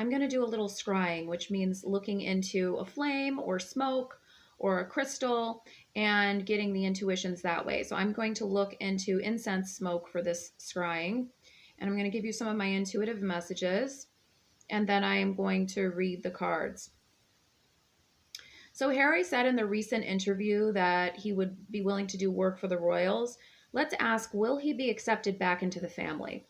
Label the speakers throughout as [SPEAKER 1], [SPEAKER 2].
[SPEAKER 1] I'm going to do a little scrying, which means looking into a flame or smoke or a crystal and getting the intuitions that way. So I'm going to look into incense smoke for this scrying, and I'm going to give you some of my intuitive messages, and then I am going to read the cards. So Harry said in the recent interview that he would be willing to do work for the royals. Let's ask, will he be accepted back into the family?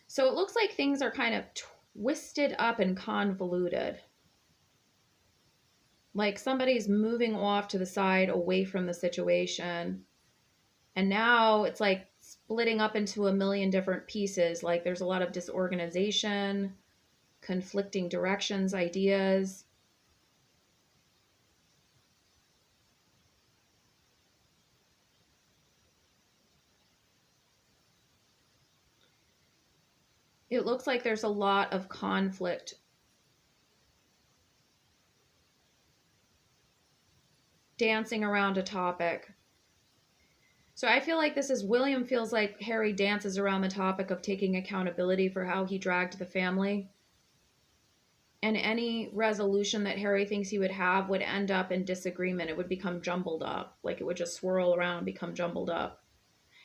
[SPEAKER 1] So it looks like things are kind of twisted up and convoluted. Like somebody's moving off to the side away from the situation. And now it's like splitting up into a million different pieces. Like there's a lot of disorganization, conflicting directions, ideas. It looks like there's a lot of conflict. Dancing around a topic. So I feel like this is William feels like Harry dances around the topic of taking accountability for how he dragged the family. And any resolution that Harry thinks he would have would end up in disagreement. It would become jumbled up. Like it would just swirl around, become jumbled up.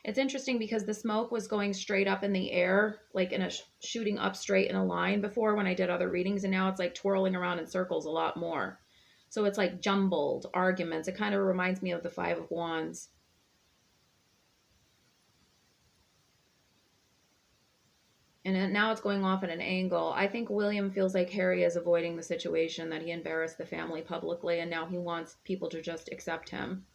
[SPEAKER 1] It's interesting because the smoke was going straight up in the air, like in a shooting up straight in a line before when I did other readings, and now it's like twirling around in circles a lot more. So it's like jumbled arguments. It kind of reminds me of the Five of Wands. And now it's going off at an angle. I think William feels like Harry is avoiding the situation, that he embarrassed the family publicly, and now he wants people to just accept him.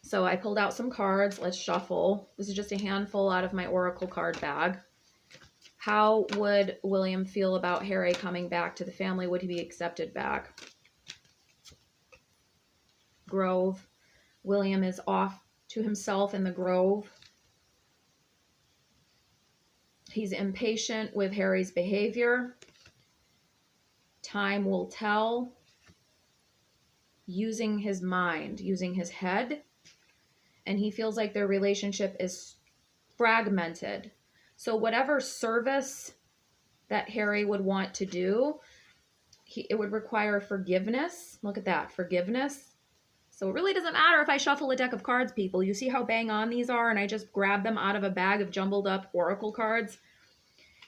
[SPEAKER 1] So I pulled out some cards. Let's shuffle. This is just a handful out of my Oracle card bag. How would William feel about Harry coming back to the family? Would he be accepted back? Grove. William is off to himself in the grove. He's impatient with Harry's behavior. Time will tell. Using his mind, using his head. And he feels like their relationship is fragmented. So whatever service that Harry would want to do, it would require forgiveness. Look at that, forgiveness. So it really doesn't matter if I shuffle a deck of cards, people. You see how bang on these are, and I just grab them out of a bag of jumbled up oracle cards.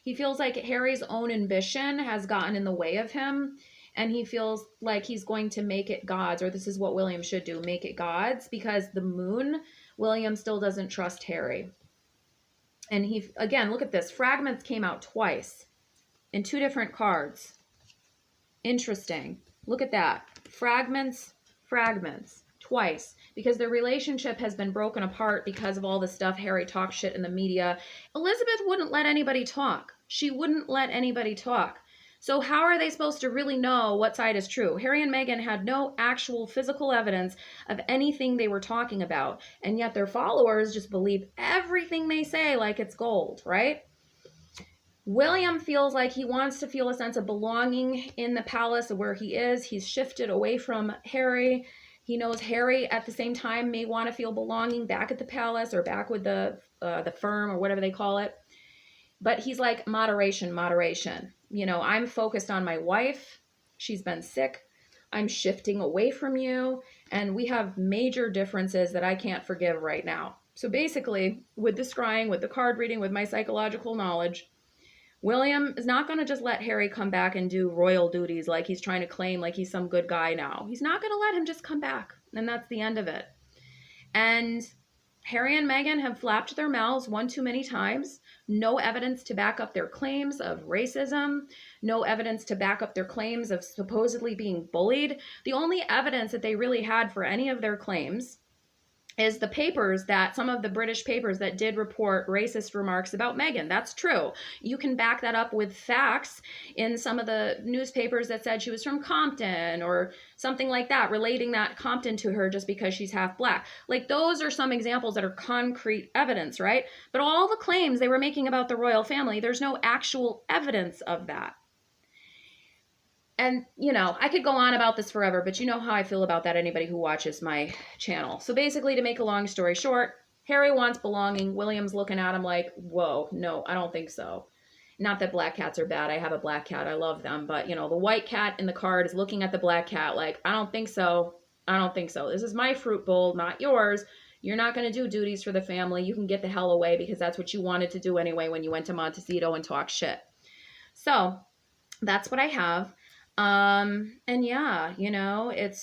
[SPEAKER 1] He feels like Harry's own ambition has gotten in the way of him, and he feels like he's going to make it God's, or this is what William should do, make it God's, because the moon, William still doesn't trust Harry. And he, again, look at this. Fragments came out twice in two different cards. Interesting. Look at that. Fragments, twice. Because their relationship has been broken apart because of all the stuff Harry talks shit in the media. Elizabeth wouldn't let anybody talk. She wouldn't let anybody talk. So how are they supposed to really know what side is true? Harry and Meghan had no actual physical evidence of anything they were talking about. And yet their followers just believe everything they say like it's gold, right? William feels like he wants to feel a sense of belonging in the palace where he is. He's shifted away from Harry. He knows Harry at the same time may want to feel belonging back at the palace or back with the firm or whatever they call it. But he's like, moderation. You know, I'm focused on my wife. She's been sick. I'm shifting away from you. And we have major differences that I can't forgive right now. So basically, with the scrying, with the card reading, with my psychological knowledge, William is not going to just let Harry come back and do royal duties like he's trying to claim like he's some good guy now. He's not going to let him just come back. And that's the end of it. And Harry and Meghan have flapped their mouths one too many times. No evidence to back up their claims of racism. No evidence to back up their claims of supposedly being bullied. The only evidence that they really had for any of their claims is the papers, that some of the British papers that did report racist remarks about Meghan. That's true. You can back that up with facts in some of the newspapers that said she was from Compton or something like that, relating that Compton to her just because she's half black. Like those are some examples that are concrete evidence, right? But all the claims they were making about the royal family, there's no actual evidence of that. And, you know, I could go on about this forever, but you know how I feel about that, anybody who watches my channel. So basically, to make a long story short, Harry wants belonging. William's looking at him like, whoa, no, I don't think so. Not that black cats are bad. I have a black cat. I love them. But, you know, the white cat in the card is looking at the black cat like, I don't think so. I don't think so. This is my fruit bowl, not yours. You're not going to do duties for the family. You can get the hell away because that's what you wanted to do anyway when you went to Montecito and talk shit. So that's what I have. And yeah, you know, it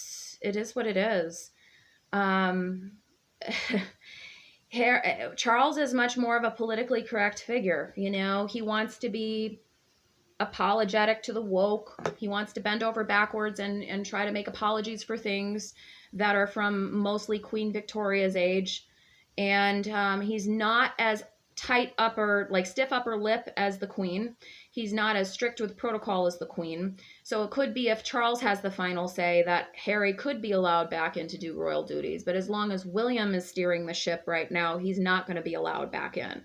[SPEAKER 1] is what it is. Um, Charles is much more of a politically correct figure. You know, he wants to be apologetic to the woke. He wants to bend over backwards and try to make apologies for things that are from mostly Queen Victoria's age. And he's not as stiff upper lip as the Queen. He's not as strict with protocol as the Queen. So it could be, if Charles has the final say, that Harry could be allowed back in to do royal duties. But as long as William is steering the ship right now, he's not going to be allowed back in.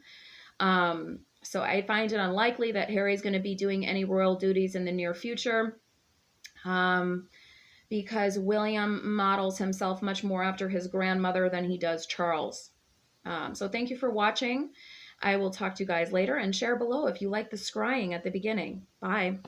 [SPEAKER 1] So I find it unlikely that Harry's going to be doing any royal duties in the near future. Because William models himself much more after his grandmother than he does Charles. So thank you for watching. I will talk to you guys later, and share below if you like the scrying at the beginning. Bye.